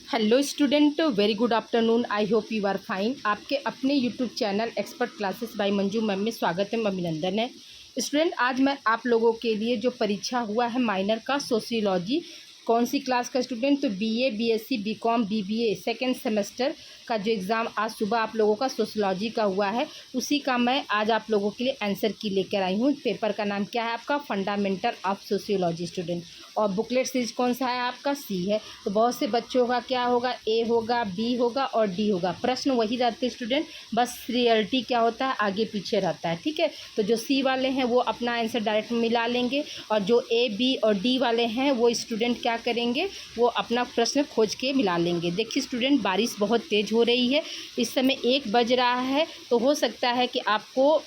Hello student, very good afternoon. I hope you are fine. आपके अपने YouTube channel expert classes by Manju ma'am में स्वागत है, अभिनंदन है। स्टूडेंट, आज मैं आप लोगों के लिए जो परीक्षा हुआ है माइनर का सोशियोलॉजी, कौन सी क्लास का स्टूडेंट, तो BA, BSc, BCom, BBA second semester का जो एग्ज़ाम आज सुबह आप लोगों का सोशियोलॉजी का हुआ है, उसी का मैं आज आप लोगों के लिए आंसर की लेकर आई हूँ। पेपर का नाम क्या है आपका? Fundamental of sociology student. और बुकलेट सीरीज कौन सा है आपका? सी है। तो बहुत से बच्चों का क्या होगा? ए होगा, बी होगा और डी होगा। प्रश्न वही रहते स्टूडेंट, बस रियलिटी क्या होता है आगे पीछे रहता है। ठीक है, तो जो सी वाले हैं वो अपना आंसर डायरेक्ट मिला लेंगे, और जो ए, बी और डी वाले हैं वो स्टूडेंट क्या करेंगे, वो अपना प्रश्न खोज के मिला लेंगे। देखिए स्टूडेंट, बारिश बहुत तेज़ हो रही है, इस समय 1 बज रहा है, तो हो सकता है कि आपको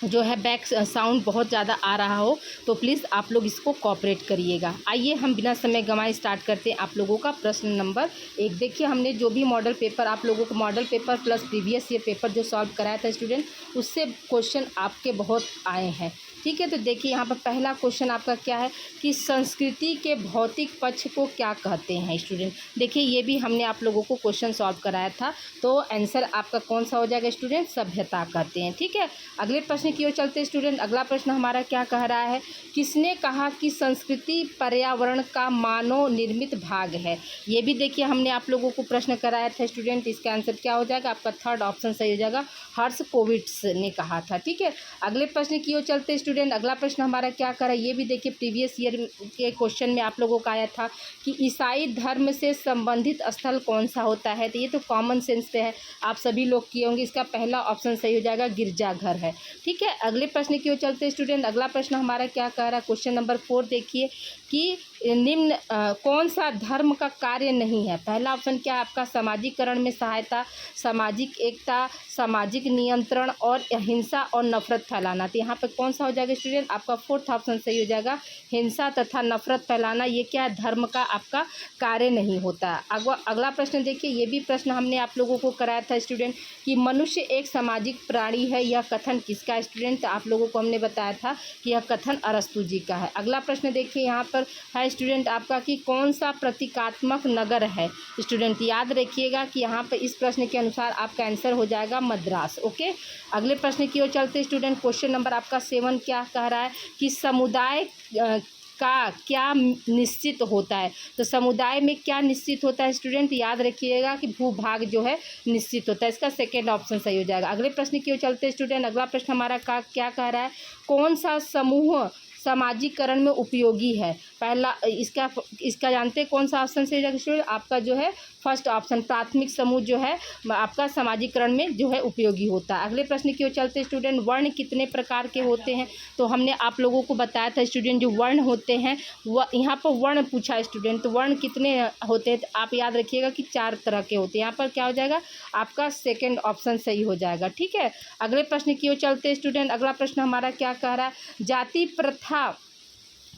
जो है बैक साउंड बहुत ज़्यादा आ रहा हो, तो प्लीज़ आप लोग इसको कोऑपरेट करिएगा। आइए हम बिना समय गंवाए स्टार्ट करते हैं आप लोगों का प्रश्न नंबर 1। देखिए, हमने जो भी मॉडल पेपर आप लोगों को, model paper plus previous year paper जो सॉल्व कराया था स्टूडेंट, उससे क्वेश्चन आपके बहुत आए हैं। ठीक है, तो देखिए यहाँ पर पहला क्वेश्चन आपका क्या है कि संस्कृति के भौतिक पक्ष को क्या कहते हैं स्टूडेंट। देखिए, ये भी हमने आप लोगों को क्वेश्चन सॉल्व कराया था, तो आंसर आपका कौन सा हो जाएगा स्टूडेंट? सभ्यता कहते हैं। ठीक है, अगले प्रश्न की ओर चलते स्टूडेंट। अगला प्रश्न हमारा क्या कह रहा है? किसने कहा कि संस्कृति पर्यावरण का मानव निर्मित भाग है? ये भी देखिए हमने आप लोगों को प्रश्न कराया था स्टूडेंट, इसका आंसर क्या हो जाएगा आपका? थर्ड ऑप्शन सही हो जाएगा, हर्ष कोविट्स ने कहा था। ठीक है, अगले प्रश्न की ओर चलते स्टूडेंट। अगला प्रश्न हमारा क्या कर रहा है? ये भी देखिए प्रीवियस ईयर के क्वेश्चन में आप लोगों का आया था कि ईसाई धर्म से संबंधित स्थल कौन सा होता है। तो ये तो कॉमन सेंस पे है, आप सभी लोग किए होंगे। इसका पहला ऑप्शन सही हो जाएगा, गिरजाघर है। ठीक है, अगले प्रश्न की ओर चलते स्टूडेंट। अगला प्रश्न हमारा क्या कह रहा है? क्वेश्चन नंबर 4 देखिए कि निम्न कौन सा धर्म का कार्य नहीं है? पहला ऑप्शन क्या है आपका? सामाजिकरण में सहायता, सामाजिक एकता, सामाजिक नियंत्रण और हिंसा और नफरत फैलाना। तो यहाँ पर कौन सा हो जाएगा स्टूडेंट? आपका फोर्थ ऑप्शन सही हो जाएगा, हिंसा तथा नफरत फैलाना। ये क्या है? धर्म का आपका कार्य नहीं होता। अगला प्रश्न देखिए, ये भी प्रश्न हमने आप लोगों को कराया था स्टूडेंट कि मनुष्य एक सामाजिक प्राणी है, यह कथन किसका स्टूडेंट? आप लोगों को हमने बताया था कि यह कथन अरस्तु जी का है। अगला प्रश्न देखिए यहाँ पर है स्टूडेंट आपका कि कौन सा प्रतीकात्मक नगर है स्टूडेंट? याद रखिएगा कि यहाँ पर इस प्रश्न के अनुसार आपका आंसर हो जाएगा मद्रास। ओके, अगले प्रश्न की ओर चलते स्टूडेंट। क्वेश्चन नंबर आपका 7 क्या कह रहा है कि समुदाय का क्या निश्चित होता है? तो समुदाय में क्या निश्चित होता है स्टूडेंट? याद रखिएगा कि भूभाग जो है निश्चित होता है। इसका सेकेंड ऑप्शन सही हो जाएगा। अगले प्रश्न की ओर चलते स्टूडेंट। अगला प्रश्न हमारा क्या कह रहा है? कौन सा समूह सामाजिकरण में उपयोगी है? पहला इसका जानते हैं कौन सा ऑप्शन सही जाएगा स्टूडेंट? आपका जो है फर्स्ट ऑप्शन, प्राथमिक समूह जो है आपका सामाजिकरण में जो है उपयोगी होता है। अगले प्रश्न की ओर चलते स्टूडेंट। वर्ण कितने प्रकार के होते हैं? तो हमने आप लोगों को बताया था स्टूडेंट, जो वर्ण होते हैं यहाँ पर वर्ण पूछा है स्टूडेंट, तो वर्ण कितने होते हैं? तो आप याद रखिएगा कि 4 तरह के होते हैं। यहाँ पर क्या हो जाएगा आपका? सेकेंड ऑप्शन सही हो जाएगा। ठीक है, अगले प्रश्न की ओर चलते स्टूडेंट। अगला प्रश्न हमारा क्या कह रहा है? जाति प्रथा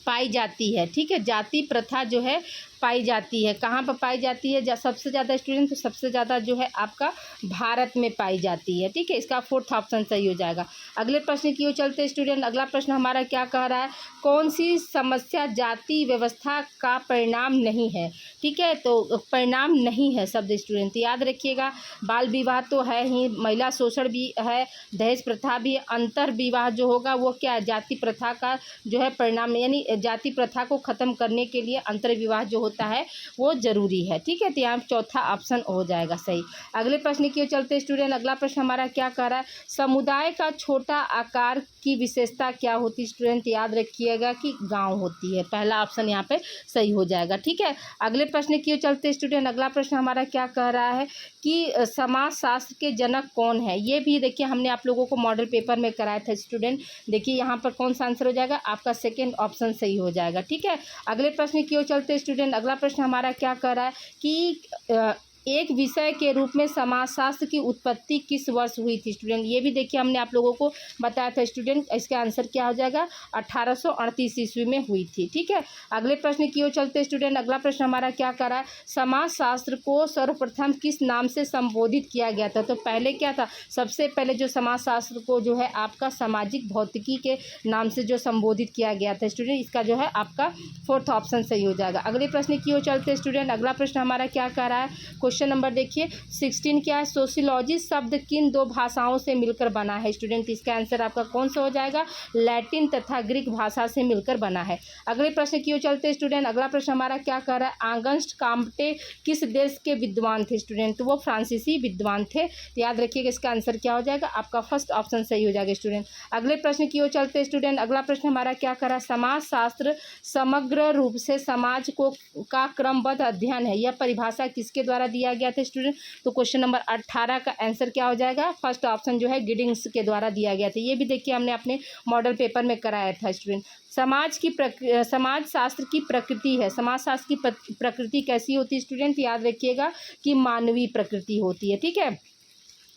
पाई जाती है। ठीक है, जाति प्रथा जो है पाई जाती है, कहाँ पर पाई जाती है? सबसे ज़्यादा स्टूडेंट, तो सबसे ज़्यादा जो है आपका भारत में पाई जाती है। ठीक है, इसका फोर्थ ऑप्शन सही हो जाएगा। अगले प्रश्न की ओर चलते स्टूडेंट। अगला प्रश्न हमारा क्या कह रहा है? कौन सी समस्या जाति व्यवस्था का परिणाम नहीं है? ठीक है, तो परिणाम नहीं है शब्द स्टूडेंट याद रखिएगा। बाल विवाह तो है ही, महिला शोषण भी है, दहेज प्रथा भी, अंतर विवाह जो होगा वो क्या है? जाति प्रथा का जो है परिणाम, यानी जाति प्रथा को ख़त्म करने के लिए अंतर विवाह जो होता है वो जरूरी है। ठीक है, तो यहाँ चौथा ऑप्शन हो जाएगा सही। अगले प्रश्न की ओर चलते स्टूडेंट। अगला प्रश्न हमारा क्या कह रहा है? समुदाय का छोटा आकार की विशेषता क्या होती है स्टूडेंट? याद रखिएगा कि गांव होती है। पहला ऑप्शन यहाँ पे सही हो जाएगा। ठीक है, अगले प्रश्न की ओर चलते स्टूडेंट। अगला प्रश्न हमारा क्या कह रहा है कि समाजशास्त्र के जनक कौन है? ये भी देखिए हमने आप लोगों को मॉडल पेपर में कराया था स्टूडेंट। देखिए यहाँ पर कौन सा आंसर हो जाएगा आपका? सेकेंड ऑप्शन सही हो जाएगा। ठीक है, अगले प्रश्न की ओर चलते स्टूडेंट। अगला प्रश्न हमारा क्या कह रहा है कि एक विषय के रूप में समाजशास्त्र की उत्पत्ति किस वर्ष हुई थी स्टूडेंट? ये भी देखिए हमने आप लोगों को बताया था स्टूडेंट, इसका आंसर क्या हो जाएगा? 1838 ईस्वी में हुई थी। ठीक है, अगले प्रश्न की ओर चलते स्टूडेंट। अगला प्रश्न हमारा क्या कर रहा है? समाजशास्त्र को सर्वप्रथम किस नाम से संबोधित किया गया था? तो पहले क्या था? सबसे पहले जो समाजशास्त्र को जो है आपका सामाजिक भौतिकी के नाम से जो संबोधित किया गया था स्टूडेंट, इसका जो है आपका फोर्थ ऑप्शन सही हो जाएगा। अगले प्रश्न की ओर चलते स्टूडेंट। अगला प्रश्न हमारा क्या कर रहा है? क्वेश्चन नंबर देखिए 16 क्या है? सोशियोलॉजी शब्द किन दो भाषाओं से मिलकर बना है स्टूडेंट? इसका आंसर आपका कौन सा हो जाएगा? लैटिन तथा ग्रीक भाषा से मिलकर बना है। अगले प्रश्न की ओर चलते स्टूडेंट। अगला प्रश्न हमारा क्या कर रहा है? ऑगस्ट काम्टे किस देश के विद्वान थे स्टूडेंट? तो वो फ्रांसीसी विद्वान थे। तो याद रखिएगा इसका आंसर क्या हो जाएगा? आपका फर्स्ट ऑप्शन सही हो जाएगा स्टूडेंट। अगले प्रश्न की ओर चलते स्टूडेंट। अगला प्रश्न हमारा क्या कर रहा है? समाजशास्त्र समग्र रूप से समाज को का क्रमबद्ध अध्ययन है। यह परिभाषा किसके द्वारा दिया गया था स्टूडेंट? तो क्वेश्चन नंबर 18 का आंसर क्या हो जाएगा? फर्स्ट ऑप्शन जो है गिडिंग्स के द्वारा दिया गया था। ये भी देखिए हमने अपने मॉडल पेपर में कराया था स्टूडेंट। समाज शास्त्र की प्रकृति है। समाज शास्त्र की प्रकृति कैसी होती है स्टूडेंट? याद रखिएगा कि मानवीय प्रकृति होती है। ठीक है,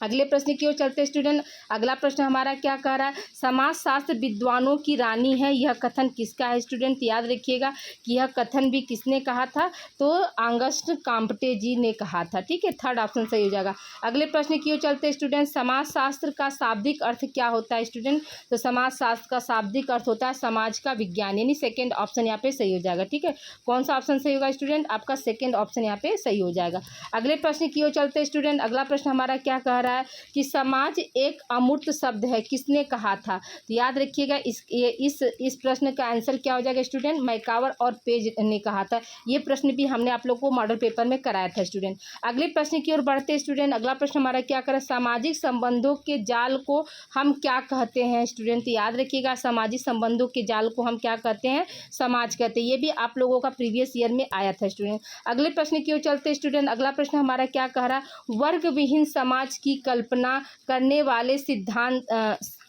अगले प्रश्न की ओर चलते स्टूडेंट। अगला प्रश्न हमारा क्या कह रहा है? समाजशास्त्र विद्वानों की रानी है, यह कथन किसका है स्टूडेंट? याद रखिएगा कि यह कथन भी किसने कहा था? तो ऑगस्ट काम्टे जी ने कहा था। ठीक है, थर्ड ऑप्शन सही हो जाएगा। अगले प्रश्न की ओर चलते स्टूडेंट। समाजशास्त्र का शाब्दिक अर्थ क्या होता है स्टूडेंट? तो समाजशास्त्र का शाब्दिक अर्थ होता है समाज का विज्ञान, यानी सेकेंड ऑप्शन यहाँ पे सही हो जाएगा। ठीक है, कौन सा ऑप्शन सही होगा स्टूडेंट? आपका सेकेंड ऑप्शन यहाँ पे सही हो जाएगा। अगले प्रश्न की ओर चलते स्टूडेंट। अगला प्रश्न हमारा क्या कह रहा है कि समाज एक अमूर्त शब्द है, किसने कहा था? तो याद रखिएगा इस प्रश्न का आंसर क्या हो जाएगा स्टूडेंट? मैकावर और पेज ने कहा था। ये प्रश्न भी हमने आप लोग को मॉडल पेपर में कराया था स्टूडेंट। अगले प्रश्न की ओर बढ़ते स्टूडेंट। अगला प्रश्न हमारा क्या करें? सामाजिक संबंधों के जाल को हम क्या कहते हैं स्टूडेंट? याद रखिएगा सामाजिक संबंधों के जाल को हम क्या कहते हैं? समाज कहते हैं। ये भी आप लोगों का प्रीवियस ईयर में आया था स्टूडेंट। अगले प्रश्न की ओर चलते स्टूडेंट। अगला प्रश्न हमारा क्या कह रहा है? वर्ग विहीन समाज की कल्पना करने वाले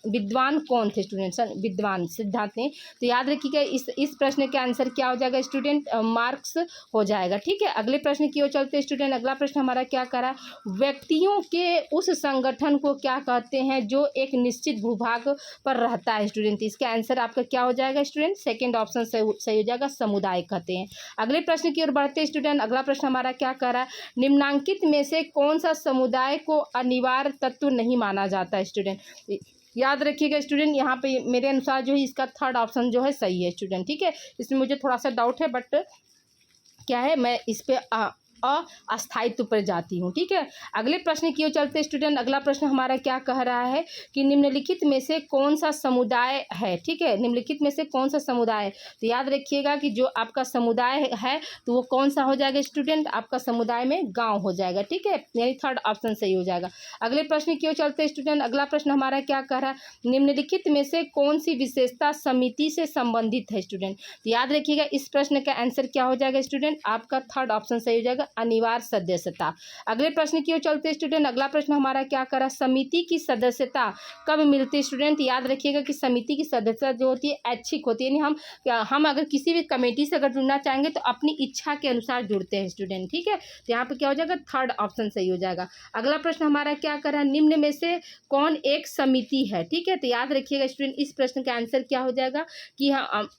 विद्वान कौन थे स्टूडेंट? विद्वान सिद्धांत ने। तो याद रखिएगा इस प्रश्न के आंसर क्या हो जाएगा स्टूडेंट? मार्क्स हो जाएगा। ठीक है, अगले प्रश्न की ओर चलते स्टूडेंट। अगला प्रश्न हमारा क्या कर रहा है? व्यक्तियों के उस संगठन को क्या कहते हैं जो एक निश्चित भूभाग पर रहता है स्टूडेंट? इसका आंसर आपका क्या हो जाएगा स्टूडेंट? सेकेंड ऑप्शन सही हो जाएगा, समुदाय कहते हैं। अगले प्रश्न की ओर बढ़ते स्टूडेंट। अगला प्रश्न हमारा क्या कर रहा है? निम्नांकित में से कौन सा समुदाय को अनिवार्य तत्व नहीं माना जाता है स्टूडेंट? याद रखिएगा स्टूडेंट, यहाँ पे मेरे अनुसार जो है इसका थर्ड ऑप्शन जो है सही है स्टूडेंट। ठीक है, इसमें मुझे थोड़ा सा डाउट है, बट क्या है, मैं इस पे अस्थायित्व पर जाती हूँ। ठीक है, अगले प्रश्न की ओर चलते स्टूडेंट। अगला प्रश्न हमारा क्या कह रहा है कि निम्नलिखित में से कौन सा समुदाय है? ठीक है, निम्नलिखित में से कौन सा समुदाय है? तो याद रखिएगा कि जो आपका समुदाय है तो वो कौन सा हो जाएगा स्टूडेंट? आपका समुदाय में गांव हो जाएगा। ठीक है, यानी थर्ड ऑप्शन सही हो जाएगा। अगले प्रश्न की ओर चलते स्टूडेंट। अगला प्रश्न हमारा क्या कह रहा है? निम्नलिखित में से कौन सी विशेषता समिति से संबंधित है स्टूडेंट? तो याद रखिएगा इस प्रश्न का आंसर क्या हो जाएगा स्टूडेंट? आपका थर्ड ऑप्शन सही हो जाएगा, अनिवार्य सदस्यता। अगले प्रश्न की ओर चलते स्टूडेंट। अगला प्रश्न हमारा क्या करा? समिति की सदस्यता कब मिलती है स्टूडेंट? याद रखिएगा कि समिति की सदस्यता जो होती है ऐच्छिक होती है, यानी हम अगर किसी भी कमेटी से अगर जुड़ना चाहेंगे तो अपनी इच्छा के अनुसार जुड़ते हैं स्टूडेंट। ठीक है, तो यहाँ पे क्या हो जाएगा? थर्ड ऑप्शन सही हो जाएगा। अगला प्रश्न हमारा क्या करा? निम्न में से कौन एक समिति है? ठीक है, तो याद रखिएगा स्टूडेंट इस प्रश्न का आंसर क्या हो जाएगा कि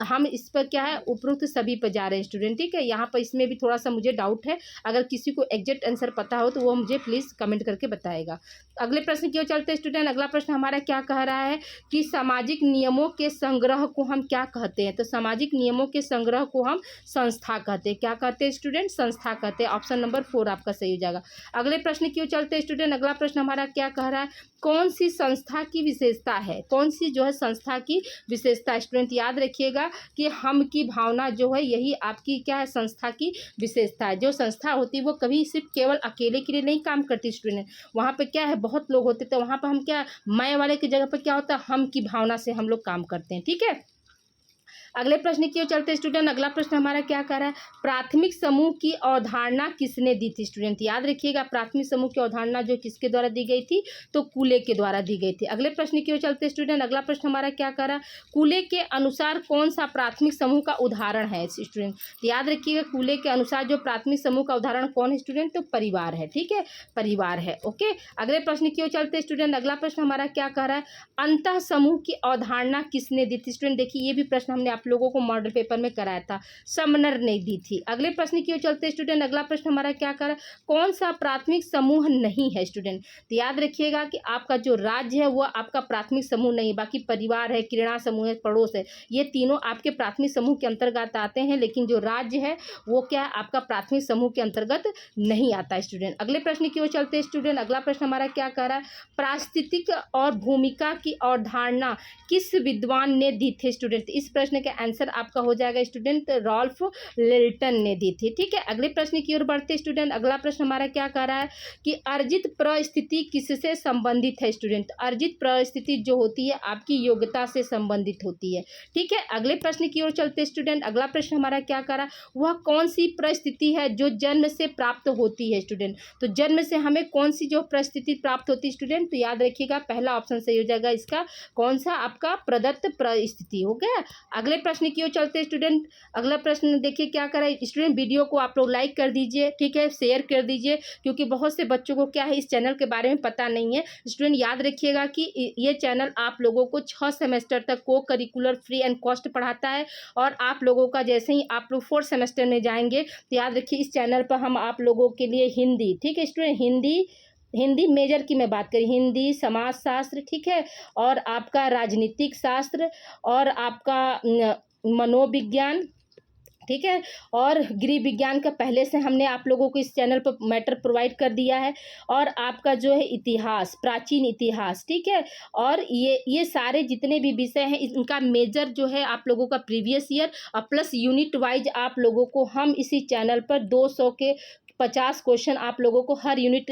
हम इस पर क्या है, उपरोक्त सभी पर जा रहे हैं स्टूडेंट। ठीक है, यहाँ पर इसमें भी थोड़ा सा मुझे डाउट है, अगर किसी को एग्जैक्ट आंसर पता हो तो वो मुझे प्लीज़ कमेंट करके बताएगा। अगले प्रश्न की ओर चलते स्टूडेंट। अगला प्रश्न हमारा क्या कह रहा है कि सामाजिक नियमों के संग्रह को हम क्या कहते हैं? तो सामाजिक नियमों के संग्रह को हम संस्था कहते हैं। क्या कहते हैं स्टूडेंट? संस्था कहते हैं। ऑप्शन नंबर 4 आपका सही हो जाएगा। अगले प्रश्न की ओर चलते स्टूडेंट। अगला प्रश्न हमारा क्या कह रहा है? कौन सी संस्था की विशेषता है? कौन सी जो है संस्था की विशेषता स्टूडेंट? याद रखिएगा कि हम की भावना जो है यही आपकी क्या है, संस्था की विशेषता है। जो संस्था होती है वो कभी सिर्फ केवल अकेले के लिए नहीं काम करती स्टूडेंट, वहाँ पे क्या है, बहुत लोग होते, तो वहाँ पर हम क्या, मैं वाले की जगह पर क्या होता है, हम की भावना से हम लोग काम करते हैं। ठीक है, अगले प्रश्न की ओर चलते स्टूडेंट। अगला प्रश्न हमारा क्या कर रहा है, प्राथमिक समूह की अवधारणा किसने दी थी स्टूडेंट। याद रखिएगा प्राथमिक समूह की अवधारणा जो किसके द्वारा दी गई थी, तो कूले के द्वारा दी गई थी। अगले प्रश्न की ओर चलते स्टूडेंट। अगला प्रश्न हमारा क्या कर रहा है, कूले के अनुसार कौन सा प्राथमिक समूह का उदाहरण है स्टूडेंट। तो याद रखिएगा कूले के अनुसार जो प्राथमिक समूह का उदाहरण कौन है स्टूडेंट, तो परिवार है। ठीक है, परिवार है। ओके, अगले प्रश्न की ओर चलते स्टूडेंट। अगला प्रश्न हमारा क्या कर रहा है, अंतः समूह की अवधारणा किसने दी थी स्टूडेंट। देखिए ये भी प्रश्न हमने आप लोगों को मॉडल पेपर में कराया था, समनर ने दी थी। अगले प्रश्न की ओर चलते स्टूडेंट। अगला प्रश्न हमारा क्या कर रहा है, कौन सा प्राथमिक समूह नहीं है स्टूडेंट। तो याद रखिएगा कि आपका जो राज्य है वो आपका प्राथमिक समूह नहीं, बाकी परिवार है, किरणा समूह है, पड़ोस है, ये तीनों आपके प्राथमिक समूह के अंतर्गत आते हैं, लेकिन जो राज्य है वो क्या है, आपका प्राथमिक समूह के अंतर्गत नहीं आता है स्टूडेंट। अगले प्रश्न की ओर चलते स्टूडेंट। अगला प्रश्न हमारा क्या कर रहा है, पारिस्थितिक और भूमिका की अवधारणा किस विद्वान ने दी थी स्टूडेंट। इस प्रश्न का आंसर आपका हो जाएगा स्टूडेंट, रॉल्फ लिल्टन ने दी थी। ठीक है, अगले प्रश्न की ओर बढ़ते स्टूडेंट। अगला प्रश्न हमारा क्या कर रहा है कि अर्जित परिस्थिति किससे संबंधित है स्टूडेंट। अर्जित परिस्थिति जो होती है आपकी योग्यता से संबंधित होती है। ठीक है, अगले प्रश्न की ओर चलते स्टूडेंट। अगला प्रश्न हमारा क्या कर रहा है, वह कौन सी परिस्थिति है जो जन्म से प्राप्त होती है स्टूडेंट। तो जन्म से हमें कौन सी जो परिस्थिति प्राप्त होती है स्टूडेंट, तो याद रखिएगा पहला ऑप्शन सही हो जाएगा इसका, कौन सा, आपका प्रदत्त परिस्थिति। हो गया। अगले प्रश्न की ओर चलते स्टूडेंट। अगला प्रश्न देखिए क्या करें स्टूडेंट, वीडियो को आप लोग लाइक कर दीजिए, ठीक है, शेयर कर दीजिए, क्योंकि बहुत से बच्चों को क्या है इस चैनल के बारे में पता नहीं है स्टूडेंट। याद रखिएगा कि ये चैनल आप लोगों को 6 सेमेस्टर तक को करिकुलर फ्री एंड कॉस्ट पढ़ाता है, और आप लोगों का जैसे ही आप लोग 4th सेमेस्टर में जाएंगे तो याद रखिए इस चैनल पर हम आप लोगों के लिए हिंदी, ठीक है स्टूडेंट, हिंदी मेजर की मैं बात करी, हिंदी, समाजशास्त्र, ठीक है, और आपका राजनीतिक शास्त्र, और आपका मनोविज्ञान, ठीक है, और गृह विज्ञान का पहले से हमने आप लोगों को इस चैनल पर मैटर प्रोवाइड कर दिया है, और आपका जो है इतिहास, प्राचीन इतिहास, ठीक है, और ये सारे जितने भी विषय हैं इनका मेजर जो है आप लोगों का प्रीवियस ईयर और प्लस यूनिट वाइज आप लोगों को हम इसी चैनल पर 200 के 50 क्वेश्चन आप लोगों को हर यूनिट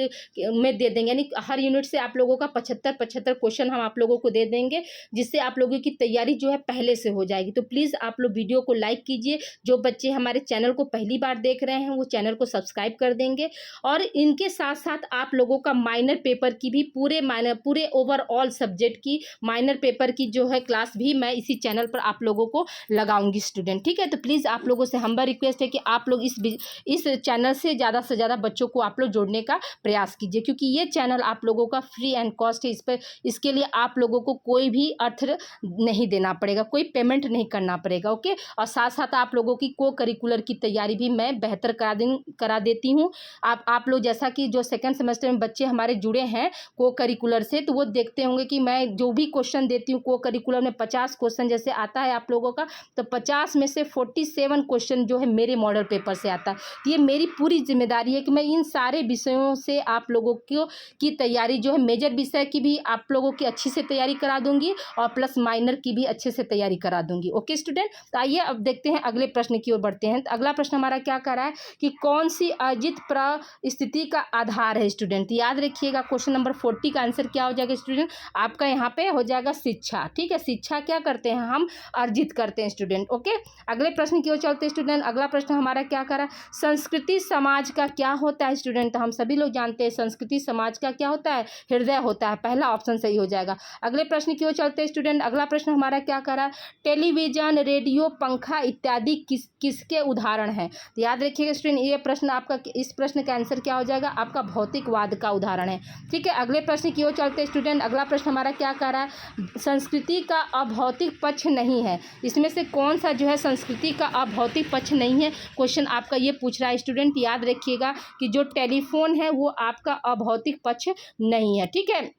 में दे देंगे, यानी हर यूनिट से आप लोगों का 75 क्वेश्चन हम आप लोगों को दे देंगे, जिससे आप लोगों की तैयारी जो है पहले से हो जाएगी। तो प्लीज़ आप लोग वीडियो को लाइक कीजिए, जो बच्चे हमारे चैनल को पहली बार देख रहे हैं वो चैनल को सब्सक्राइब कर देंगे, और इनके साथ साथ आप लोगों का माइनर पेपर की भी पूरे ओवरऑल सब्जेक्ट की माइनर पेपर की जो है क्लास भी मैं इसी चैनल पर आप लोगों को लगाऊंगी स्टूडेंट। ठीक है, तो प्लीज़ आप लोगों से हम्बल रिक्वेस्ट है कि आप लोग इस चैनल से ज़्यादा बच्चों को आप लोग जोड़ने का प्रयास कीजिए, क्योंकि ये चैनल आप लोगों का फ्री एंड कॉस्ट है। इसके लिए आप लोगों को कोई भी अर्थ नहीं देना पड़ेगा, कोई पेमेंट नहीं करना पड़ेगा। ओके, और साथ साथ आप लोगों की को करिकुलर की तैयारी भी मैं बेहतर करा देती हूँ। आप लोग जैसा कि जो 2nd सेमेस्टर में बच्चे हमारे जुड़े हैं को करिकुलर से, तो वो देखते होंगे कि मैं जो भी क्वेश्चन देती हूँ को करिकुलर में 50 क्वेश्चन जैसे आता है आप लोगों का, तो 50 में से 47 क्वेश्चन जो है मेरे मॉडल पेपर से आता है। ये मेरी पूरी जिम्मेदारी है कि मैं इन सारे विषयों से आप लोगों की तैयारी जो है मेजर विषय की भी आप लोगों की अच्छी से तैयारी करा दूंगी, और प्लस माइनर की भी अच्छे से तैयारी करा दूंगी। ओके स्टूडेंट, तो आइए अब देखते हैं अगले प्रश्न की ओर बढ़ते हैं। तो अगला प्रश्न हमारा क्या कर रहा है कि कौन सी अर्जित परिस्थिति का आधार है स्टूडेंट। याद रखिएगा क्वेश्चन नंबर 40 का आंसर क्या हो जाएगा स्टूडेंट, आपका यहाँ पे हो जाएगा शिक्षा। ठीक है, शिक्षा क्या करते हैं हम, अर्जित करते हैं स्टूडेंट। ओके, अगले प्रश्न की ओर चलते हैं स्टूडेंट। अगला प्रश्न हमारा क्या कर रहा है, संस्कृति समाज का क्या होता है स्टूडेंट। तो हम सभी लोग जानते हैं संस्कृति समाज का क्या होता है, हृदय होता है। पहला ऑप्शन सही हो जाएगा। अगले प्रश्न की ओर चलते हैं स्टूडेंट। अगला प्रश्न हमारा क्या कर रहा है, टेलीविजन, रेडियो, पंखा इत्यादि किसके उदाहरण हैं। तो याद रखिएगा स्टूडेंट ये प्रश्न आपका, इस प्रश्न का आंसर क्या हो जाएगा, आपका भौतिकवाद का उदाहरण है। ठीक है, अगले प्रश्न की ओर चलते हैं स्टूडेंट। अगला प्रश्न हमारा क्या कर रहा है, संस्कृति का अभौतिक पक्ष नहीं है, इसमें से कौन सा जो है संस्कृति का अभौतिक पक्ष नहीं है, क्वेश्चन आपका ये पूछ रहा है स्टूडेंट। याद रखिएगा कि जो टेलीफोन है वो आपका अभौतिक पक्ष नहीं है। ठीक है,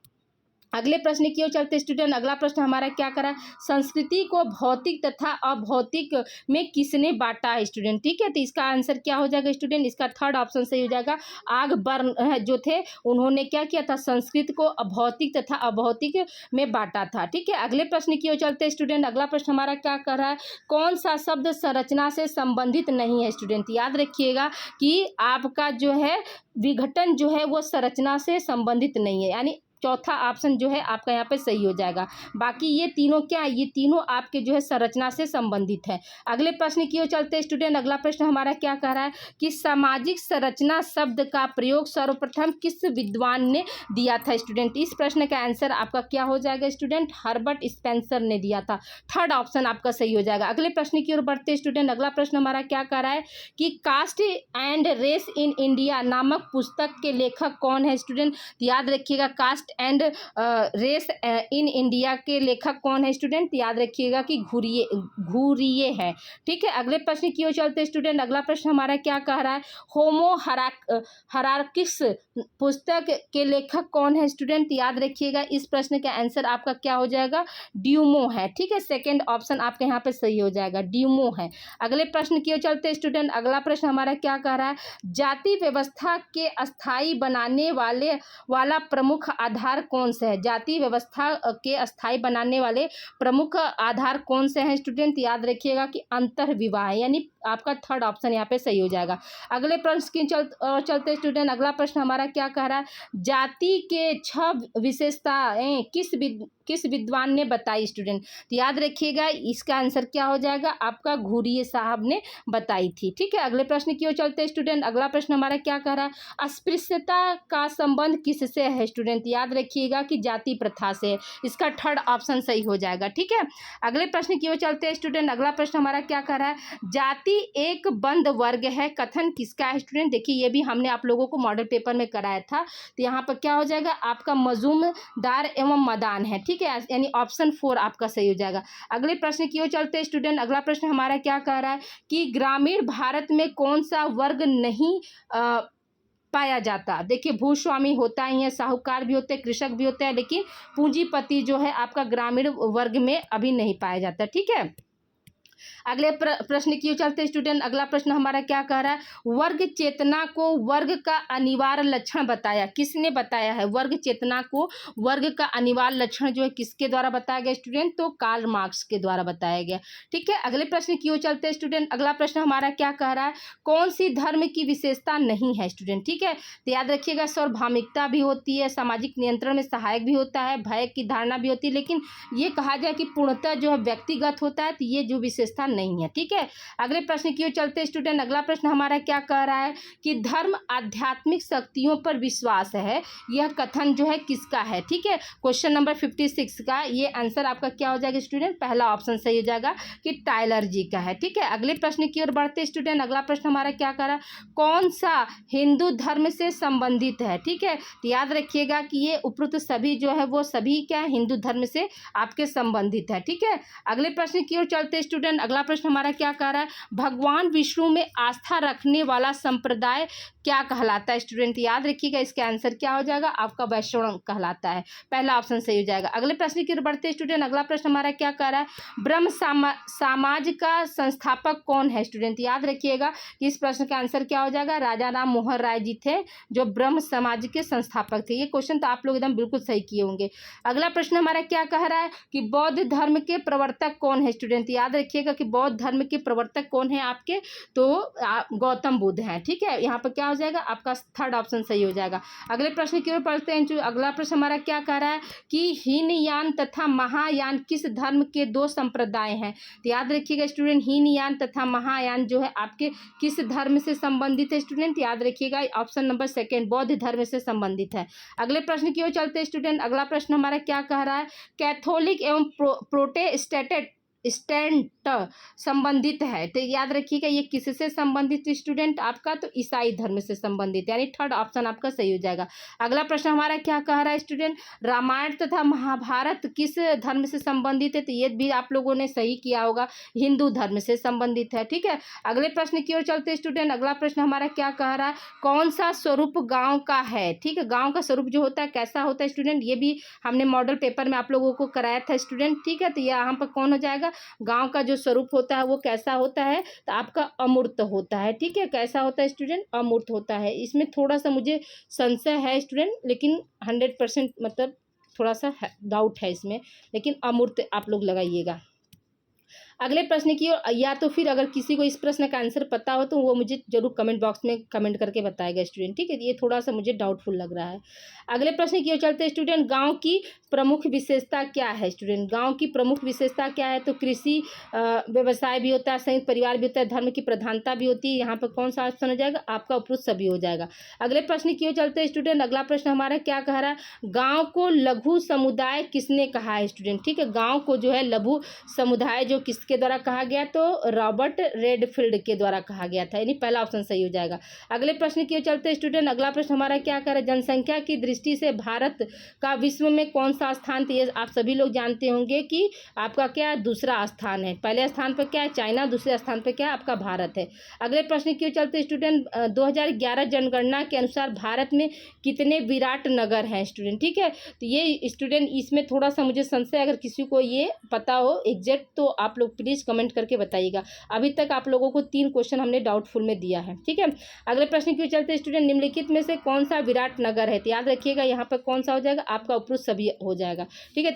अगले प्रश्न की ओर चलते स्टूडेंट। अगला प्रश्न हमारा क्या करा, संस्कृति को भौतिक तथा अभौतिक में किसने बांटा है स्टूडेंट। ठीक है, तो इसका आंसर क्या हो जाएगा स्टूडेंट, इसका 3rd ऑप्शन सही हो जाएगा। आगबर्न जो थे उन्होंने क्या किया था, संस्कृत को भौतिक तथा अभौतिक में बांटा था। ठीक है, अगले प्रश्न की ओर चलते स्टूडेंट। अगला प्रश्न हमारा क्या कर रहा है, कौन सा शब्द संरचना से संबंधित नहीं है स्टूडेंट। याद रखिएगा कि आपका जो है विघटन जो है वो संरचना से संबंधित नहीं है, यानी चौथा ऑप्शन जो है आपका यहाँ पे सही हो जाएगा। बाकी ये तीनों क्या है, ये तीनों आपके जो है संरचना से संबंधित है। अगले प्रश्न की ओर चलते हैं स्टूडेंट। अगला प्रश्न हमारा क्या कह रहा है कि सामाजिक संरचना शब्द का प्रयोग सर्वप्रथम किस विद्वान ने दिया था स्टूडेंट। इस प्रश्न का आंसर आपका क्या हो जाएगा स्टूडेंट, हर्बर्ट स्पेंसर ने दिया था। थर्ड ऑप्शन आपका सही हो जाएगा। अगले प्रश्न की ओर बढ़ते हैं स्टूडेंट। अगला प्रश्न हमारा क्या कह रहा है कि caste and race in India नामक पुस्तक के लेखक कौन है स्टूडेंट। याद रखिएगा caste and race in India के लेखक कौन है स्टूडेंट, याद रखिएगा कि घुरिये है। ठीक है, अगले प्रश्न की ओर चलते स्टूडेंट। अगला प्रश्न हमारा क्या कह रहा है, होमो हरार्किस पुस्तक के लेखक कौन है स्टूडेंट। याद रखिएगा इस प्रश्न का आंसर आपका क्या हो जाएगा, ड्यूमो है। ठीक है, सेकंड ऑप्शन आपके यहाँ पे सही हो जाएगा, ड्यूमो है। अगले प्रश्न की ओर चलते स्टूडेंट। अगला प्रश्न हमारा क्या कह रहा है, जाति व्यवस्था के अस्थायी बनाने वाला प्रमुख आधार कौन सा है। जाति व्यवस्था के अस्थायी बनाने वाले प्रमुख आधार कौन से हैं स्टूडेंट। याद रखिएगा कि अंतर्विवाह, यानी आपका थर्ड ऑप्शन यहाँ पे सही हो जाएगा। अगले प्रश्न की चलते स्टूडेंट। अगला प्रश्न हमारा क्या कह रहा है, जाति के 6 विशेषताएं किस विद्वान ने बताई स्टूडेंट। तो याद रखिएगा इसका आंसर क्या हो जाएगा, आपका घुरिये साहब ने बताई थी। ठीक है, अगले प्रश्न की ओर चलते स्टूडेंट। अगला प्रश्न हमारा क्या कह रहा है, अस्पृश्यता का संबंध किससे है स्टूडेंट। याद रखिएगा कि जाति प्रथा से है। इसका थर्ड ऑप्शन सही हो जाएगा। ठीक है, अगले प्रश्न की ओर चलते हैं स्टूडेंट। अगला प्रश्न हमारा क्या कह रहा है, जाति एक बंद वर्ग है, कथन किसका है स्टूडेंट। देखिए ये भी हमने आप लोगों को मॉडल पेपर में कराया था। तो यहाँ पर क्या हो जाएगा, आपका मजूमदार एवं मदान है। ठीक है, यानी ऑप्शन 4 आपका सही हो जाएगा। अगले प्रश्न की ओर चलते हैं स्टूडेंट। अगला प्रश्न हमारा क्या कह रहा है कि ग्रामीण भारत में कौन सा वर्ग नहीं पाया जाता। देखिए भूस्वामी होता ही है, साहूकार भी होते हैं, कृषक भी होते हैं, लेकिन पूंजीपति जो है आपका ग्रामीण वर्ग में अभी नहीं पाया जाता। ठीक है, अगले प्रश्न की ओर चलते स्टूडेंट। अगला प्रश्न हमारा क्या कह रहा है, वर्ग चेतना को वर्ग का अनिवार्य लक्षण बताया, किसने बताया है। वर्ग चेतना को वर्ग का अनिवार्य लक्षण जो है किसके द्वारा बताया गया स्टूडेंट, तो कार्ल मार्क्स के द्वारा बताया गया। ठीक है, अगले प्रश्न की ओर चलते स्टूडेंट। अगला प्रश्न हमारा क्या कह रहा है, कौन सी धर्म की विशेषता नहीं है स्टूडेंट। ठीक है, तो याद रखिएगा सार्वभौमिकता भी होती है, सामाजिक नियंत्रण में सहायक भी होता है, भय की धारणा भी होती है, लेकिन ये कहा जाए कि पूर्णतः जो है व्यक्तिगत होता है, तो ये जो विशेषता नहीं है। ठीक है, अगले प्रश्न की ओर चलते स्टूडेंट। अगला प्रश्न हमारा क्या कह रहा है कि धर्म आध्यात्मिक शक्तियों पर विश्वास है, यह कथन जो है किसका है। ठीक है, क्वेश्चन नंबर 56 का ये आंसर आपका क्या हो जाएगा स्टूडेंट, पहला ऑप्शन सही हो जाएगा कि टाइलर जी का है। ठीक है, अगले प्रश्न की ओर बढ़ते स्टूडेंट। अगला प्रश्न हमारा क्या कह रहा है, कौन सा हिंदू धर्म से संबंधित है। ठीक है, तो याद रखिएगा कि ये उपरोक्त सभी जो है वो सभी क्या हिंदू धर्म से आपके संबंधित है। ठीक है, अगले प्रश्न की ओर चलते स्टूडेंट। अगला प्रश्न हमारा क्या कह रहा है, भगवान विष्णु में आस्था रखने वाला संप्रदाय क्या कहलाता है स्टूडेंट। याद रखिएगा इसका आंसर क्या हो जाएगा, आपका वैष्णव कहलाता है, पहला ऑप्शन सही हो जाएगा। अगले प्रश्न की ओर बढ़ते स्टूडेंट। अगला प्रश्न हमारा क्या कह रहा है, ब्रह्म समाज का संस्थापक कौन है स्टूडेंट। याद रखिएगा कि इस प्रश्न का आंसर क्या हो जाएगा, राजा राम मोहन राय जी थे जो ब्रह्म समाज के संस्थापक थे। ये क्वेश्चन तो आप लोग एकदम बिल्कुल सही किए होंगे। अगला प्रश्न हमारा क्या कह रहा है कि बौद्ध धर्म के प्रवर्तक कौन है स्टूडेंट। याद रखिएगा कि बौद्ध धर्म के प्रवर्तक कौन है आपके, तो गौतम बुद्ध हैं। ठीक है, यहाँ पर क्या हो जाएगा, आपका थर्ड ऑप्शन सही हो जाएगा। अगले प्रश्न की ओर पढ़ते हैं। अगला प्रश्न हमारा क्या कह रहा है कि हीनयान तथा महायान किस धर्म के 2 संप्रदाय हैं। तो याद रखिएगा स्टूडेंट, हीनयान तथा महायान जो है आपके किस धर्म से संबंधित है स्टूडेंट। याद रखिएगा ऑप्शन नंबर 2 बौद्ध धर्म से संबंधित है। अगले प्रश्न की ओर चलते स्टूडेंट। अगला प्रश्न हमारा क्या कह रहा है, कैथोलिक एवं प्रोटेस्टेंट संबंधित है। तो याद रखिएगा ये किससे संबंधित स्टूडेंट, आपका तो ईसाई धर्म से संबंधित, यानी थर्ड ऑप्शन आपका सही हो जाएगा। अगला प्रश्न हमारा क्या कह रहा है स्टूडेंट, रामायण तथा महाभारत किस धर्म से संबंधित है। तो ये भी आप लोगों ने सही किया होगा, हिंदू धर्म से संबंधित है। ठीक है, अगले प्रश्न की ओर चलते स्टूडेंट। अगला प्रश्न हमारा क्या कह रहा है, कौन सा स्वरूप गाँव का है। ठीक है, गाँव का स्वरूप जो होता है कैसा होता है स्टूडेंट, ये भी हमने मॉडल पेपर में आप लोगों को कराया था स्टूडेंट। ठीक है, तो यहाँ पर कौन हो जाएगा, गांव का जो स्वरूप होता है वो कैसा होता है, तो आपका अमूर्त होता है। ठीक है, कैसा होता है स्टूडेंट, अमूर्त होता है। इसमें थोड़ा सा मुझे संशय है स्टूडेंट, लेकिन 100% मतलब थोड़ा सा डाउट है इसमें, लेकिन अमूर्त आप लोग लगाइएगा। अगले प्रश्न की ओर, या तो फिर अगर किसी को इस प्रश्न का आंसर पता हो तो वो मुझे जरूर कमेंट बॉक्स में कमेंट करके बताएगा स्टूडेंट, ठीक है। ये थोड़ा सा मुझे डाउटफुल लग रहा है। अगले प्रश्न की ओर चलते हैं स्टूडेंट, गांव की प्रमुख विशेषता क्या है स्टूडेंट? गांव की प्रमुख विशेषता क्या है? तो कृषि, व्यवसाय भी होता है, संयुक्त परिवार भी होता है, धर्म की प्रधानता भी होती है। यहाँ पर कौन सा ऑप्शन हो जाएगा? आपका उपरोक्त सभी हो जाएगा। अगले प्रश्न की ओर चलते हैं स्टूडेंट, अगला प्रश्न हमारा क्या कह रहा है? गाँव को लघु समुदाय किसने कहा है स्टूडेंट? ठीक है, गाँव को जो है लघु समुदाय जो किसके द्वारा कहा गया? तो रॉबर्ट रेडफील्ड के द्वारा कहा गया था, यानी पहला ऑप्शन सही हो जाएगा। अगले प्रश्न की ओर चलते हैं स्टूडेंट, अगला प्रश्न हमारा क्या कह रहा है? जनसंख्या की दृष्टि से भारत का विश्व में कौन सा स्थान? तो ये आप सभी लोग जानते होंगे कि आपका क्या दूसरा स्थान है। पहले स्थान पर क्या है? चाइना, दूसरे स्थान पर क्या है? आपका भारत है। अगले प्रश्न की ओर चलते हैं स्टूडेंट, 2011 जनगणना के अनुसार भारत में कितने विराट नगर हैं स्टूडेंट? ठीक है, तो ये स्टूडेंट इसमें थोड़ा सा मुझे संशय, अगर किसी को ये पता हो एग्जैक्ट तो आप लोग प्लीज़ कमेंट करके बताइएगा। अभी तक आप लोगों को 3 क्वेश्चन हमने डाउटफुल में दिया है, ठीक है। अगले प्रश्न की ओर चलते हैं स्टूडेंट, निम्नलिखित में से कौन सा विराट नगर है? तो याद रखिएगा यहाँ पर कौन सा हो जाएगा? आपका उपरोक्त सभी हो जाएगा, ठीक है।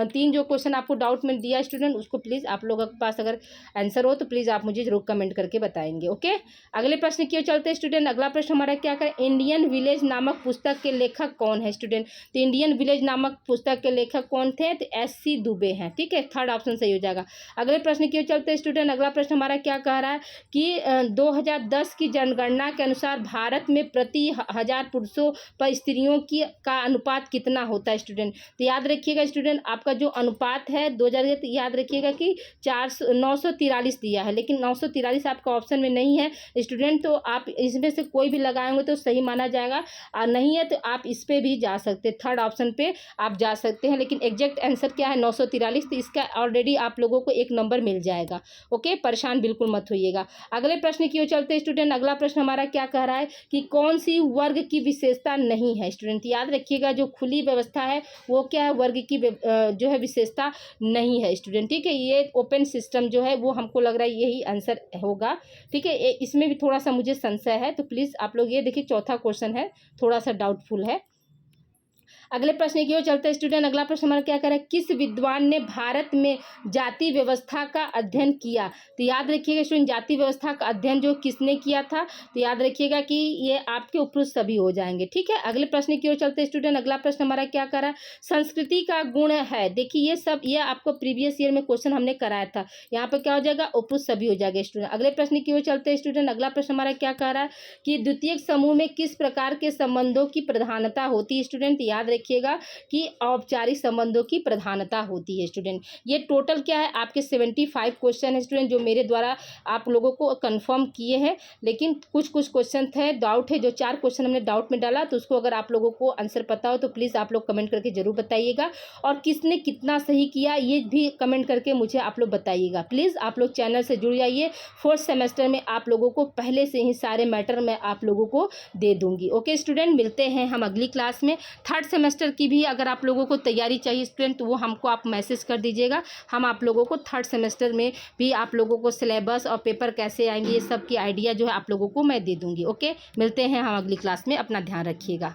तीन जो क्वेश्चन आपको डाउट में दिया स्टूडेंट, उसको प्लीज़ आप लोगों के पास अगर आंसर हो तो प्लीज़ आप मुझे जरूर कमेंट करके बताएंगे, ओके। अगले प्रश्न की ओर चलते हैं स्टूडेंट, अगला प्रश्न हमारा क्या करें? इंडियन विलेज नामक पुस्तक के लेखक कौन है स्टूडेंट? तो इंडियन विलेज नामक पुस्तक के लेखक कौन थे? तो S.C. दुबे हैं, ठीक है, थर्ड ऑप्शन सही हो जाएगा। अगले प्रश्न की ओर चलते हैं स्टूडेंट, अगला प्रश्न हमारा क्या कह रहा है कि 2010 की जनगणना के अनुसार भारत में प्रति 1000 पुरुषों पर स्त्रियों की का अनुपात कितना होता है स्टूडेंट? तो याद रखिएगा स्टूडेंट, आपका जो अनुपात है 2000, याद रखिएगा कि 943 दिया है, लेकिन 943 आपका ऑप्शन में नहीं है स्टूडेंट, तो आप इसमें से कोई भी लगाएंगे तो सही माना जाएगा, और नहीं है तो आप इस पे भी जा सकते हैं, थर्ड ऑप्शन पे आप जा सकते हैं, लेकिन एग्जैक्ट आंसर क्या है? 943, तो इसका ऑलरेडी आप लोगों को 1 नंबर मिल जाएगा, ओके, परेशान बिल्कुल मत होइएगा। अगले प्रश्न की ओर चलते हैं स्टूडेंट, अगला प्रश्न हमारा क्या कह रहा है कि कौन सी वर्ग की विशेषता नहीं है स्टूडेंट? याद रखिएगा, जो खुली व्यवस्था है वो क्या है? वर्ग की जो है विशेषता नहीं है स्टूडेंट, ठीक है। ये ओपन सिस्टम जो है वो हमको लग रहा है यही आंसर होगा, ठीक है। इसमें भी थोड़ा सा मुझे संशय है, तो प्लीज़ आप लोग ये देखिए, चौथा क्वेश्चन है, थोड़ा सा डाउटफुल है। अगले प्रश्न की ओर चलते हैं स्टूडेंट, अगला प्रश्न हमारा क्या कर रहा है? किस विद्वान ने भारत में जाति व्यवस्था का अध्ययन किया? तो याद रखिएगा स्टूडेंट, जाति व्यवस्था का अध्ययन जो किसने किया था? तो याद रखिएगा कि ये आपके उपरोक्त सभी हो जाएंगे, ठीक है। अगले प्रश्न की ओर चलते हैं स्टूडेंट, अगला प्रश्न हमारा क्या कर रहा है? संस्कृति का गुण है, देखिए ये सब ये आपको प्रीवियस ईयर में क्वेश्चन हमने कराया था, यहाँ पर क्या हो जाएगा? उपरोक्त सभी हो जाएगा स्टूडेंट। अगले प्रश्न की ओर चलते हैं स्टूडेंट, अगला प्रश्न हमारा क्या कह रहा है कि द्वितीयक समूह में किस प्रकार के संबंधों की प्रधानता होती है स्टूडेंट? याद रखिएगा कि औपचारिक संबंधों की प्रधानता होती है स्टूडेंट। ये टोटल क्या है? आपके 75 क्वेश्चन है स्टूडेंट, जो मेरे द्वारा आप लोगों को कंफर्म किए हैं, लेकिन कुछ क्वेश्चन थे डाउट है, जो 4 क्वेश्चन हमने डाउट में डाला, तो उसको अगर आप लोगों को आंसर पता हो तो प्लीज़ आप लोग कमेंट करके जरूर बताइएगा, और किसने कितना सही किया ये भी कमेंट करके मुझे आप लोग बताइएगा। प्लीज़ आप लोग चैनल से जुड़ जाइए, 4th सेमेस्टर में आप लोगों को पहले से ही सारे मैटर मैं आप लोगों को दे दूंगी, ओके स्टूडेंट। मिलते हैं हम अगली क्लास में। 3rd सेमेस्टर की भी अगर आप लोगों को तैयारी चाहिए स्टूडेंट, तो वो हमको आप मैसेज कर दीजिएगा, हम आप लोगों को 3rd सेमेस्टर में भी आप लोगों को सिलेबस और पेपर कैसे आएंगे ये सब की आइडिया जो है आप लोगों को मैं दे दूंगी, ओके। मिलते हैं हम अगली क्लास में, अपना ध्यान रखिएगा।